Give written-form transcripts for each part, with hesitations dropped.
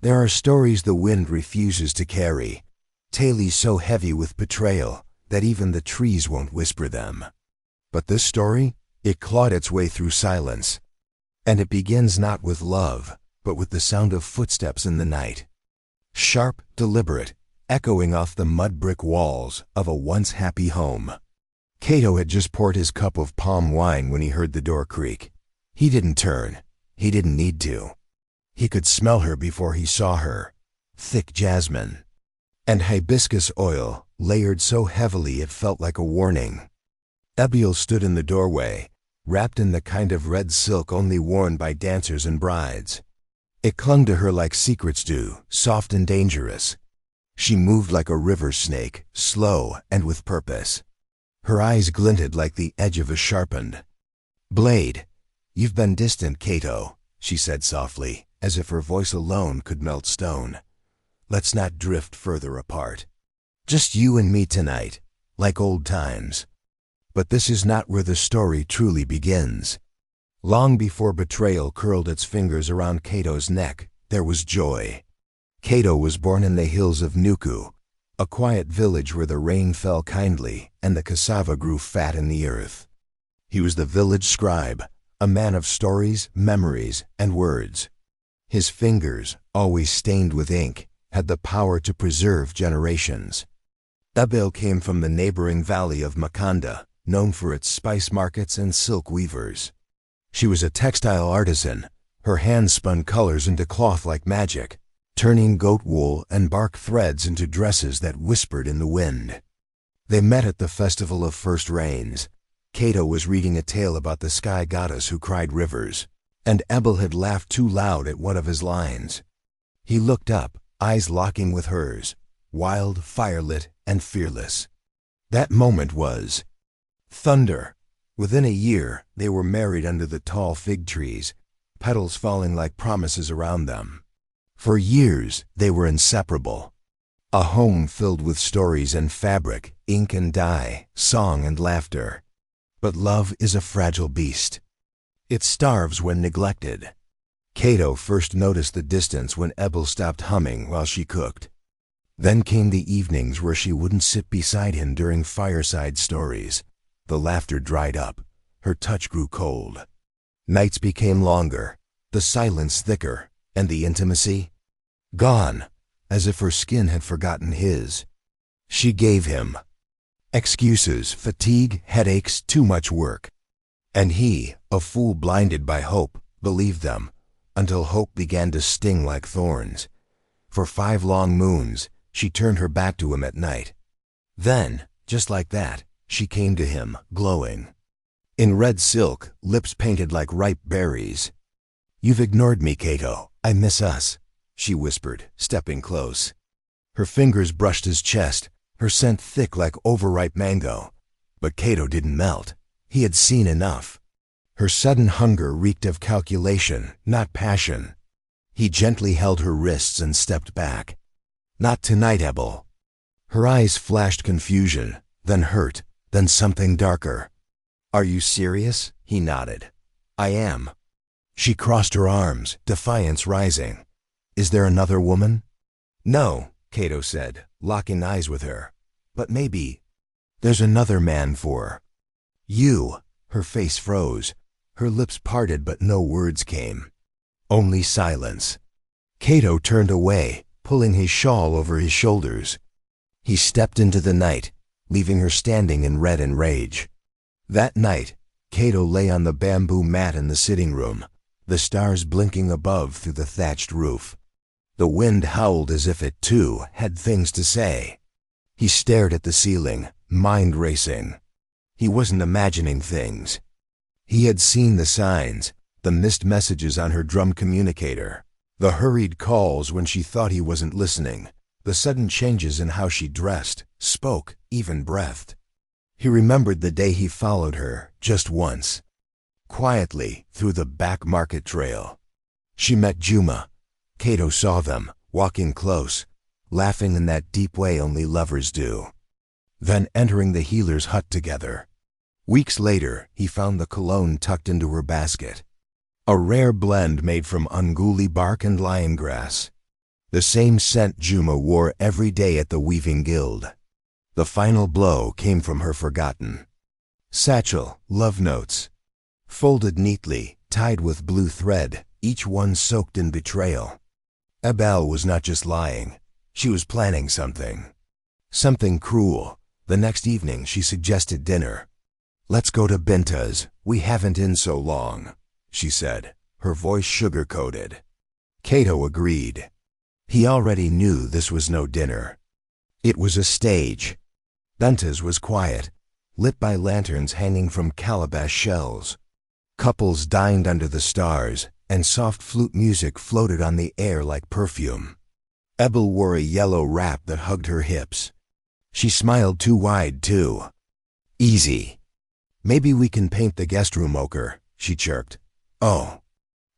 There are stories the wind refuses to carry, tales so heavy with betrayal that even the trees won't whisper them. But this story, it clawed its way through silence, and it begins not with love, but with the sound of footsteps in the night. Sharp, deliberate, echoing off the mud-brick walls of a once happy home. Kato had just poured his cup of palm wine when he heard the door creak. He didn't turn. He didn't need to. He could smell her before he saw her. Thick jasmine and hibiscus oil layered so heavily it felt like a warning. Abiel stood in the doorway, wrapped in the kind of red silk only worn by dancers and brides. It clung to her like secrets do, soft and dangerous. She moved like a river snake, slow and with purpose. Her eyes glinted like the edge of a sharpened blade. "You've been distant, Kato," she said softly, as if her voice alone could melt stone. "Let's not drift further apart. Just you and me tonight, like old times." But this is not where the story truly begins. Long before betrayal curled its fingers around Kato's neck, there was joy. Kato was born in the hills of Nuku, a quiet village where the rain fell kindly and the cassava grew fat in the earth. He was the village scribe, a man of stories, memories, and words. His fingers, always stained with ink, had the power to preserve generations. Abiel came from the neighboring valley of Makanda, known for its spice markets and silk weavers. She was a textile artisan. Her hands spun colors into cloth like magic, turning goat wool and bark threads into dresses that whispered in the wind. They met at the festival of first rains. Kato was reading a tale about the sky goddess who cried rivers, and Abiel had laughed too loud at one of his lines. He looked up, eyes locking with hers, wild, firelit, and fearless. That moment was thunder. Within a year, they were married under the tall fig trees, petals falling like promises around them. For years, they were inseparable. A home filled with stories and fabric, ink and dye, song and laughter. But love is a fragile beast. It starves when neglected. Kato first noticed the distance when Abiel stopped humming while she cooked. Then came the evenings where she wouldn't sit beside him during fireside stories. The laughter dried up. Her touch grew cold. Nights became longer, the silence thicker, and the intimacy gone, as if her skin had forgotten his. She gave him excuses, fatigue, headaches, too much work. And he, a fool blinded by hope, believed them, until hope began to sting like thorns. For 5 long moons, she turned her back to him at night. Then, just like that, she came to him, glowing. In red silk, lips painted like ripe berries. "You've ignored me, Kato. I miss us," she whispered, stepping close. Her fingers brushed his chest, her scent thick like overripe mango. But Kato didn't melt. He had seen enough. Her sudden hunger reeked of calculation, not passion. He gently held her wrists and stepped back. "Not tonight, Abiel." Her eyes flashed confusion, then hurt, then something darker. "Are you serious?" He nodded. "I am." She crossed her arms, defiance rising. "Is there another woman?" "No," Kato said, locking eyes with her. "But maybe there's another man for you." Her face froze. Her lips parted but no words came. Only silence. Kato turned away, pulling his shawl over his shoulders. He stepped into the night, leaving her standing in red and rage. That night, Kato lay on the bamboo mat in the sitting room, the stars blinking above through the thatched roof. The wind howled as if it, too, had things to say. He stared at the ceiling, mind racing. He wasn't imagining things. He had seen the signs, the missed messages on her drum communicator, the hurried calls when she thought he wasn't listening, the sudden changes in how she dressed, spoke, even breathed. He remembered the day he followed her, just once, quietly through the back market trail. She met Juma. Kato saw them, walking close, laughing in that deep way only lovers do. Then entering the healer's hut together. Weeks later, he found the cologne tucked into her basket, a rare blend made from unguli bark and lion grass. The same scent Juma wore every day at the Weaving Guild. The final blow came from her forgotten satchel, love notes, folded neatly, tied with blue thread, each one soaked in betrayal. Abel was not just lying. She was planning something. Something cruel. The next evening she suggested dinner. "Let's go to Binta's. We haven't in so long," she said, her voice sugar-coated. Kato agreed. He already knew this was no dinner. It was a stage. Binta's was quiet, lit by lanterns hanging from calabash shells. Couples dined under the stars, and soft flute music floated on the air like perfume. Ebel wore a yellow wrap that hugged her hips. She smiled too wide, too. "Easy. Maybe we can paint the guest room ochre," she chirped. "Oh,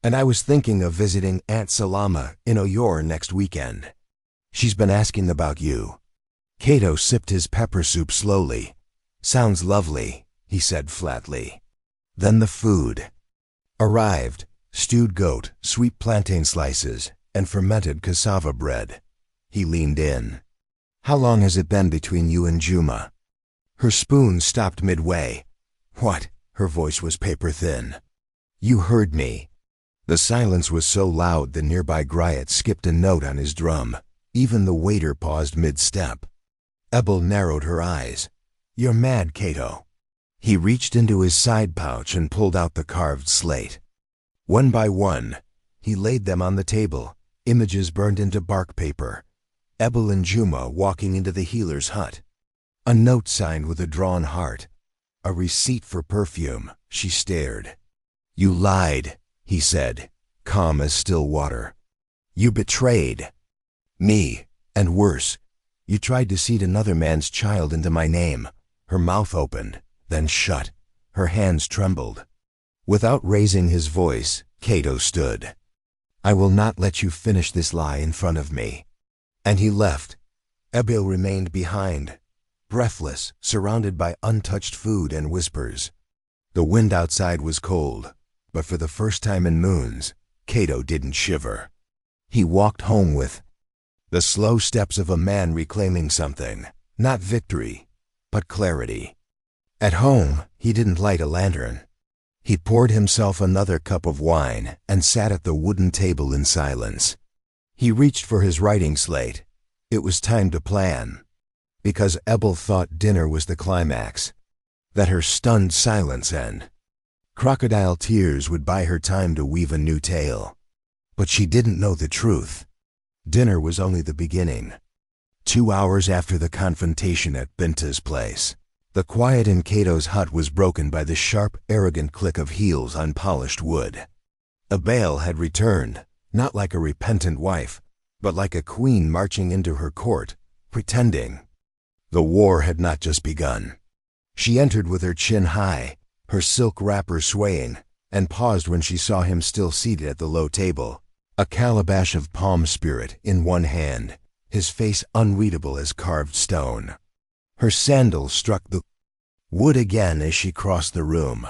and I was thinking of visiting Aunt Salama in Oyor next weekend. She's been asking about you." Kato sipped his pepper soup slowly. "Sounds lovely," he said flatly. Then the food arrived: stewed goat, sweet plantain slices, and fermented cassava bread. He leaned in. "How long has it been between you and Juma?" Her spoon stopped midway. "What?" Her voice was paper-thin. "You heard me." The silence was so loud the nearby Griot skipped a note on his drum. Even the waiter paused mid-step. Ebel narrowed her eyes. "You're mad, Kato." He reached into his side pouch and pulled out the carved slate. One by one, he laid them on the table, images burned into bark paper. Ebel and Juma walking into the healer's hut. A note signed with a drawn heart. A receipt for perfume. She stared. "You lied," he said, calm as still water. "You betrayed me, and worse, you tried to seed another man's child into my name." Her mouth opened, then shut. Her hands trembled. Without raising his voice, Kato stood. "I will not let you finish this lie in front of me." And he left. Ebel remained behind, breathless, surrounded by untouched food and whispers. The wind outside was cold, but for the first time in moons, Kato didn't shiver. He walked home with the slow steps of a man reclaiming something, not victory, but clarity. At home, he didn't light a lantern. He poured himself another cup of wine and sat at the wooden table in silence. He reached for his writing slate. It was time to plan. Because Ebel thought dinner was the climax, that her stunned silence end. Crocodile tears would buy her time to weave a new tale. But she didn't know the truth. Dinner was only the beginning. 2 hours after the confrontation at Binta's place, the quiet in Kato's hut was broken by the sharp, arrogant click of heels on polished wood. Abel had returned, not like a repentant wife, but like a queen marching into her court, pretending. The war had not just begun. She entered with her chin high, her silk wrapper swaying, and paused when she saw him still seated at the low table, a calabash of palm spirit in one hand, his face unreadable as carved stone. Her sandals struck the wood again as she crossed the room.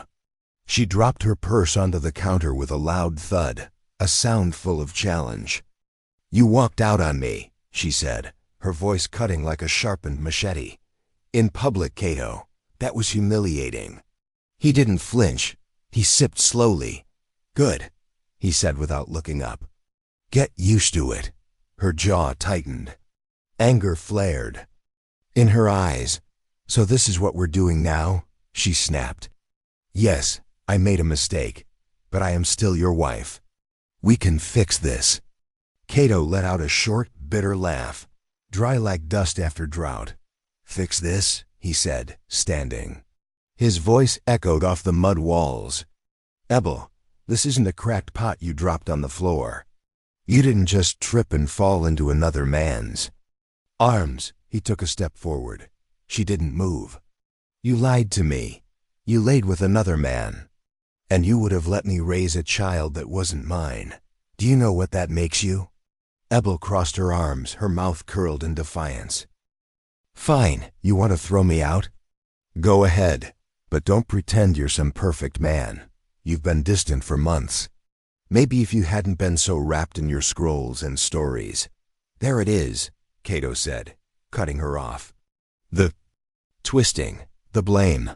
She dropped her purse onto the counter with a loud thud, a sound full of challenge. "You walked out on me," she said, her voice cutting like a sharpened machete. "In public, Kato. That was humiliating." He didn't flinch. He sipped slowly. "Good," he said without looking up. "Get used to it." Her jaw tightened. Anger flared in her eyes. "So this is what we're doing now?" she snapped. "Yes, I made a mistake, but I am still your wife. We can fix this." Kato let out a short, bitter laugh, dry like dust after drought. "Fix this?" he said, standing. His voice echoed off the mud walls. "Ebel, this isn't a cracked pot you dropped on the floor. You didn't just trip and fall into another man's arms." He took a step forward. She didn't move. "You lied to me. You laid with another man. And you would have let me raise a child that wasn't mine. Do you know what that makes you?" Ebel crossed her arms, her mouth curled in defiance. "Fine, you want to throw me out? Go ahead, but don't pretend you're some perfect man. You've been distant for months. Maybe if you hadn't been so wrapped in your scrolls and stories, There it is, Kato said, cutting her off. The twisting, the blame,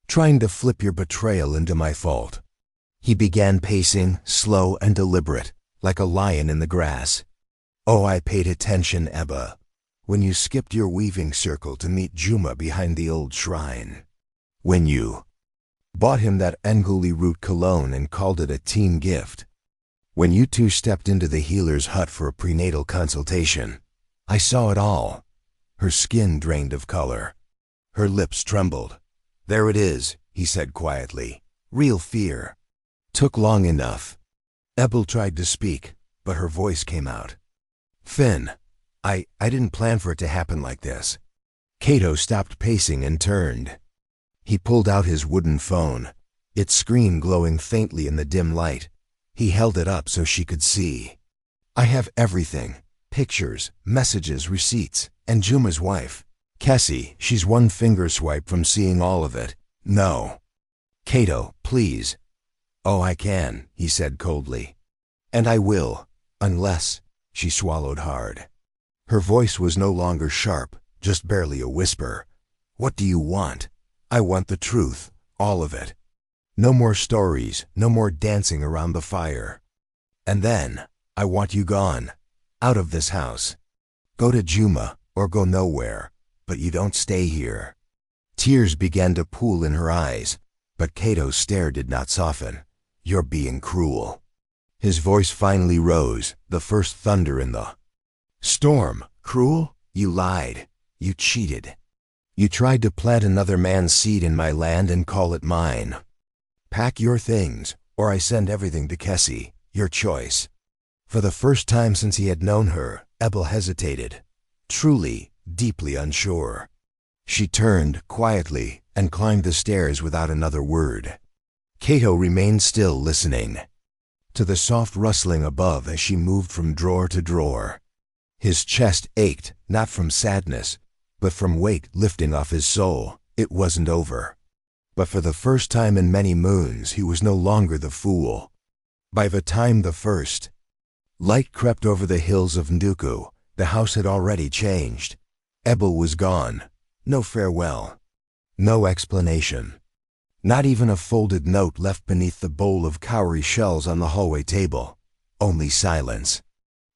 trying to flip your betrayal into my fault. He began pacing, slow and deliberate, like a lion in the grass. Oh, I paid attention, Ebba, when you skipped your weaving circle to meet Juma behind the old shrine. When you bought him that Enguli root cologne and called it a team gift. When you two stepped into the healer's hut for a prenatal consultation. I saw it all. Her skin drained of color. Her lips trembled. There it is, he said quietly. Real fear. Took long enough. Ebba tried to speak, but her voice came out. Finn, I didn't plan for it to happen like this. Kato stopped pacing and turned. He pulled out his wooden phone, its screen glowing faintly in the dim light. He held it up so she could see. I have everything. Pictures, messages, receipts, and Juma's wife. Kessie, she's one finger swipe from seeing all of it. No. Kato, please. Oh, I can, he said coldly. And I will, unless, she swallowed hard. Her voice was no longer sharp, just barely a whisper. What do you want? I want the truth, all of it. No more stories, no more dancing around the fire. And then, I want you gone, out of this house. Go to Juma, or go nowhere, but you don't stay here. Tears began to pool in her eyes, but Kato's stare did not soften. You're being cruel. His voice finally rose, the first thunder in the storm. Cruel? You lied. You cheated. You tried to plant another man's seed in my land and call it mine. Pack your things, or I send everything to Kessie. Your choice. For the first time since he had known her, Ebba hesitated, truly, deeply unsure. She turned, quietly, and climbed the stairs without another word. Kato remained still, listening to the soft rustling above as she moved from drawer to drawer. His chest ached, not from sadness, but from weight lifting off his soul. It wasn't over. But for the first time in many moons, he was no longer the fool. By the time the first light crept over the hills of Nduku, the house had already changed. Ebba was gone. No farewell. No explanation. Not even a folded note left beneath the bowl of cowrie shells on the hallway table. Only silence.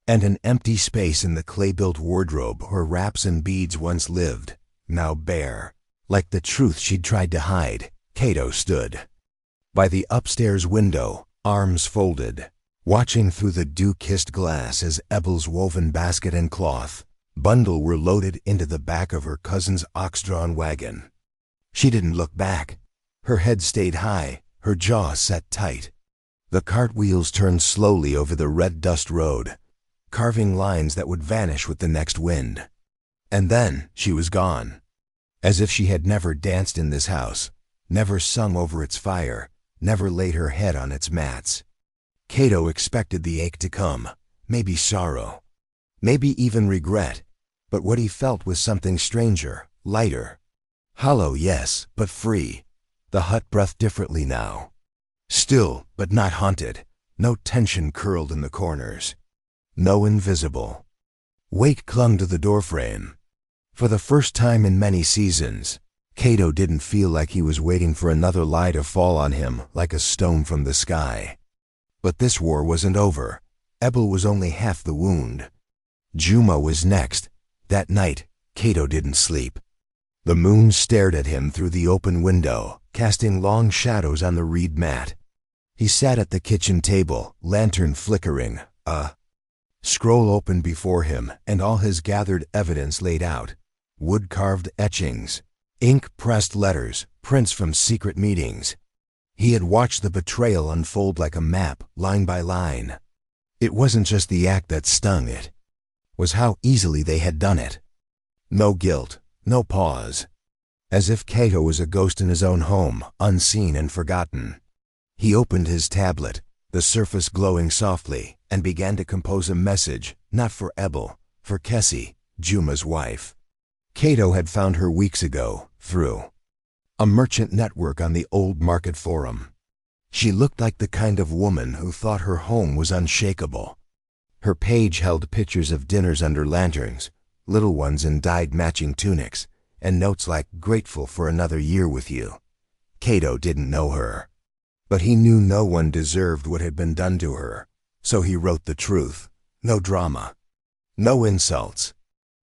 And an empty space in the clay-built wardrobe where wraps and beads once lived, now bare. Like the truth she'd tried to hide, Kato stood by the upstairs window, arms folded, watching through the dew-kissed glass as Ebba's woven basket and cloth bundle were loaded into the back of her cousin's ox-drawn wagon. She didn't look back. Her head stayed high, her jaw set tight. The cart wheels turned slowly over the red dust road, carving lines that would vanish with the next wind. And then she was gone. As if she had never danced in this house, never sung over its fire, never laid her head on its mats. Kato expected the ache to come, maybe sorrow, maybe even regret, but what he felt was something stranger, lighter. Hollow, yes, but free. The hut breathed differently now. Still, but not haunted. No tension curled in the corners. No invisible weight clung to the doorframe. For the first time in many seasons, Kato didn't feel like he was waiting for another lie to fall on him like a stone from the sky. But this war wasn't over. Ebba was only half the wound. Juma was next. That night, Kato didn't sleep. The moon stared at him through the open window, casting long shadows on the reed mat. He sat at the kitchen table, lantern flickering, a scroll open before him, and all his gathered evidence laid out. Wood-carved etchings, ink-pressed letters, prints from secret meetings. He had watched the betrayal unfold like a map, line by line. It wasn't just the act that stung, it was how easily they had done it. No guilt, no pause. As if Kato was a ghost in his own home, unseen and forgotten. He opened his tablet, the surface glowing softly, and began to compose a message, not for Ebba, for Kessie, Juma's wife. Kato had found her weeks ago, through a merchant network on the old market forum. She looked like the kind of woman who thought her home was unshakable. Her page held pictures of dinners under lanterns, little ones in dyed matching tunics, and notes like "grateful for another year with you." Kato didn't know her, but he knew no one deserved what had been done to her, so he wrote the truth. No drama, no insults,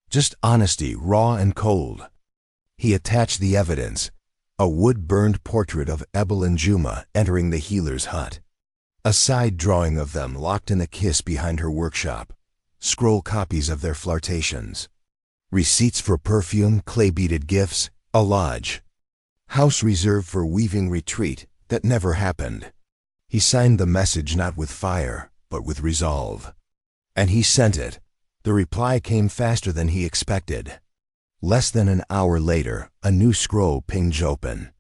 just honesty, raw and cold. He attached the evidence, a wood-burned portrait of Ebel and Juma entering the healer's hut, a side drawing of them locked in a kiss behind her workshop, scroll copies of their flirtations, receipts for perfume, clay-beaded gifts, a lodge, house reserved for weaving retreat that never happened. He signed the message not with fire, but with resolve. And he sent it. The reply came faster than he expected. Less than an hour later, a new scroll pinged open.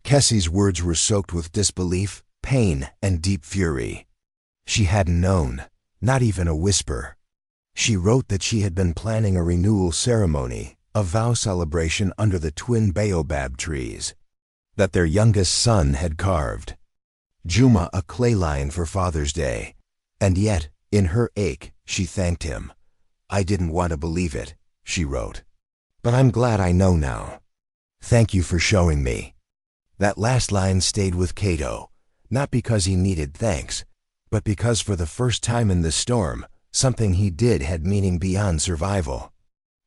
Kessie's words were soaked with disbelief, pain, and deep fury. She hadn't known, not even a whisper. She wrote that she had been planning a renewal ceremony, a vow celebration under the twin baobab trees, that their youngest son had carved. Juma a clay lion for Father's Day, and yet, in her ache, she thanked him. "I didn't want to believe it," she wrote, "but I'm glad I know now. Thank you for showing me." That last line stayed with Kato, not because he needed thanks, but because for the first time in the storm, something he did had meaning beyond survival.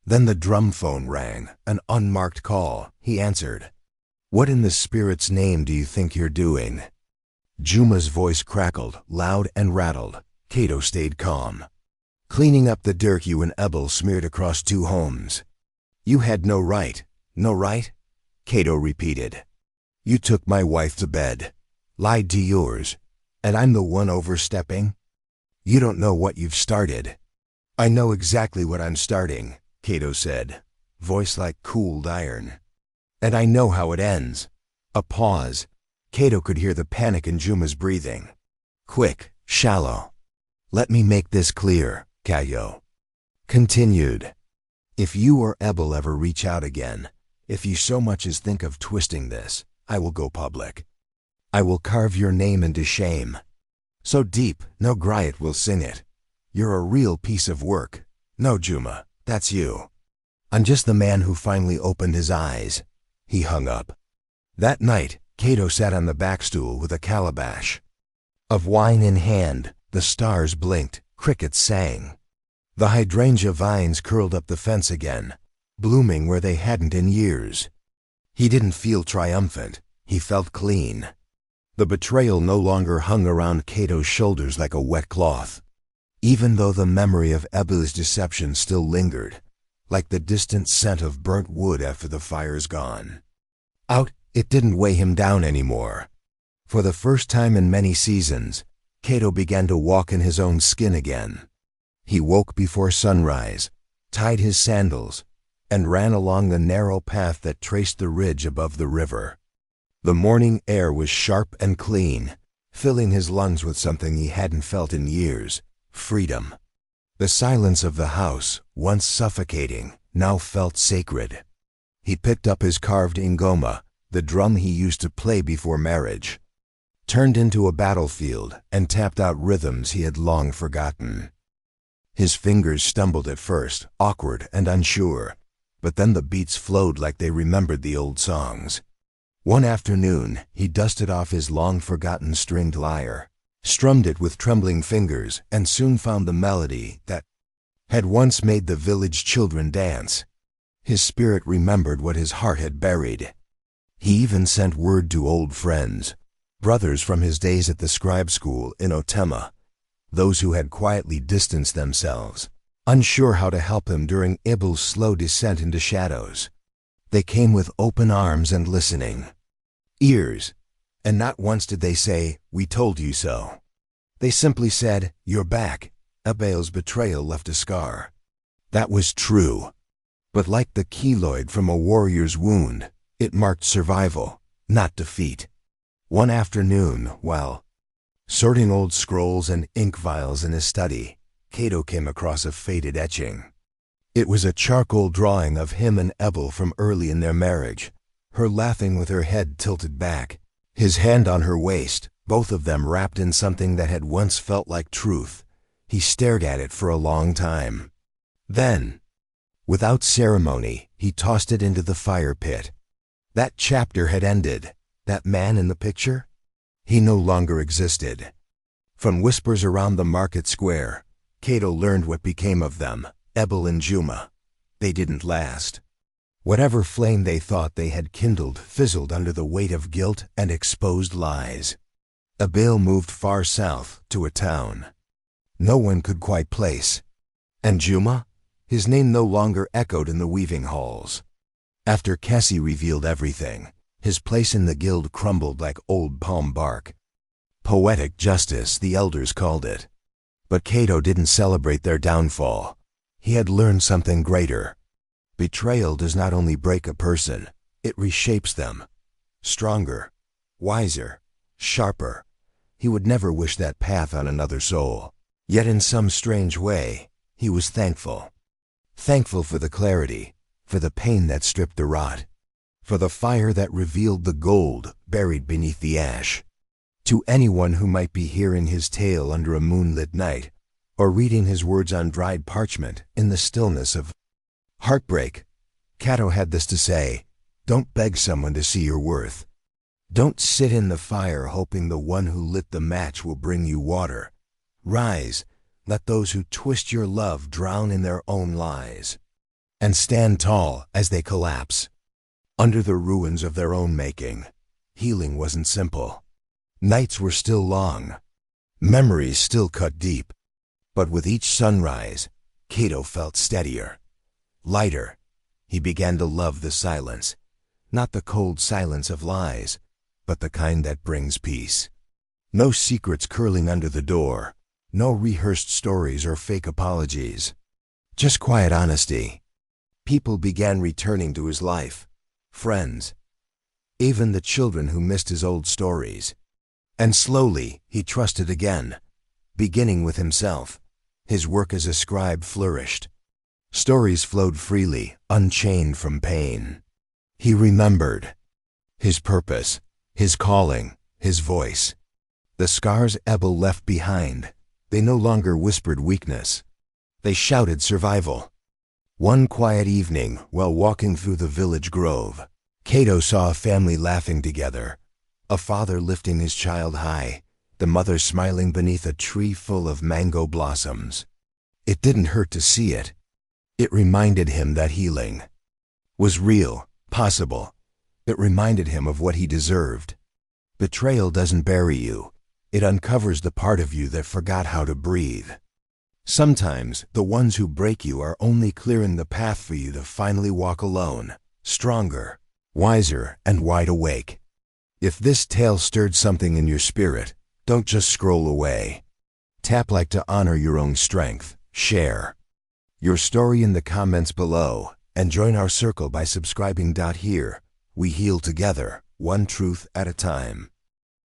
Then the drum phone rang, an unmarked call. He answered. "What in the spirit's name do you think you're doing?" Juma's voice crackled, loud and rattled. Kato stayed calm. "Cleaning up the dirt you and Ebel smeared across 2 homes." "You had no right." "No right?" Kato repeated. "You took my wife to bed, lied to yours, and I'm the one overstepping? You don't know what you've started." "I know exactly what I'm starting," Kato said, voice like cooled iron. "And I know how it ends." A pause. Kato could hear the panic in Juma's breathing. Quick, shallow. "Let me make this clear," Kato continued. "If you or Ebel ever reach out again, if you so much as think of twisting this, I will go public. I will carve your name into shame. So deep, no griot will sing it. You're a real piece of work. No, Juma, that's you. I'm just the man who finally opened his eyes." He hung up. That night, Kato sat on the back stool with a calabash of wine in hand. The stars blinked, crickets sang. The hydrangea vines curled up the fence again, blooming where they hadn't in years. He didn't feel triumphant. He felt clean. The betrayal no longer hung around Kato's shoulders like a wet cloth, even though the memory of Ebel's deception still lingered, like the distant scent of burnt wood after the fire's gone. Out, it didn't weigh him down anymore. For the first time in many seasons, Kato began to walk in his own skin again. He woke before sunrise, tied his sandals, and ran along the narrow path that traced the ridge above the river. The morning air was sharp and clean, filling his lungs with something he hadn't felt in years: freedom. The silence of the house, once suffocating, now felt sacred. He picked up his carved ingoma, the drum he used to play before marriage, turned into a battlefield, and tapped out rhythms he had long forgotten. His fingers stumbled at first, awkward and unsure, but then the beats flowed like they remembered the old songs. One afternoon, he dusted off his long-forgotten stringed lyre, strummed it with trembling fingers, and soon found the melody that had once made the village children dance. His spirit remembered what his heart had buried. He even sent word to old friends, brothers from his days at the scribe school in Otema, those who had quietly distanced themselves, unsure how to help him during Ibel's slow descent into shadows. They came with open arms and listening ears, and not once did they say, "We told you so." They simply said, "You're back." Ebel's betrayal left a scar. That was true. But like the keloid from a warrior's wound, it marked survival, not defeat. One afternoon, while sorting old scrolls and ink vials in his study, Kato came across a faded etching. It was a charcoal drawing of him and Ebel from early in their marriage, her laughing with her head tilted back, his hand on her waist, both of them wrapped in something that had once felt like truth, He stared at it for a long time. Then, without ceremony, he tossed it into the fire pit. That chapter had ended. That man in the picture? He no longer existed. From whispers around the market square, Kato learned what became of them, Ebel and Juma. They didn't last. Whatever flame they thought they had kindled fizzled under the weight of guilt and exposed lies. Ebel moved far south to a town no one could quite place. And Juma? His name no longer echoed in the weaving halls. After Cassie revealed everything, his place in the guild crumbled like old palm bark. Poetic justice, the elders called it. But Kato didn't celebrate their downfall. He had learned something greater. Betrayal does not only break a person, it reshapes them. Stronger, wiser, sharper. He would never wish that path on another soul. Yet in some strange way, he was thankful. Thankful for the clarity, for the pain that stripped the rot, for the fire that revealed the gold buried beneath the ash. To anyone who might be hearing his tale under a moonlit night, or reading his words on dried parchment in the stillness of heartbreak, Kato had this to say: don't beg someone to see your worth. Don't sit in the fire hoping the one who lit the match will bring you water. Rise, let those who twist your love drown in their own lies, and stand tall as they collapse, under the ruins of their own making. Healing wasn't simple. Nights were still long. Memories still cut deep. But with each sunrise, Kato felt steadier, lighter. He began to love the silence, not the cold silence of lies, but the kind that brings peace. No secrets curling under the door. No rehearsed stories or fake apologies. Just quiet honesty. People began returning to his life. Friends. Even the children who missed his old stories. And slowly, he trusted again. Beginning with himself, his work as a scribe flourished. Stories flowed freely, unchained from pain. He remembered his purpose, his calling, his voice. The scars Ebel left behind, they no longer whispered weakness. They shouted survival. One quiet evening, while walking through the village grove, Kato saw a family laughing together. A father lifting his child high, the mother smiling beneath a tree full of mango blossoms. It didn't hurt to see it. It reminded him that healing was real, possible. It reminded him of what he deserved. Betrayal doesn't bury you. It uncovers the part of you that forgot how to breathe. Sometimes, the ones who break you are only clearing the path for you to finally walk alone, stronger, wiser, and wide awake. If this tale stirred something in your spirit, don't just scroll away. Tap like to honor your own strength. Share your story in the comments below, and join our circle by subscribing. Here, we heal together, one truth at a time.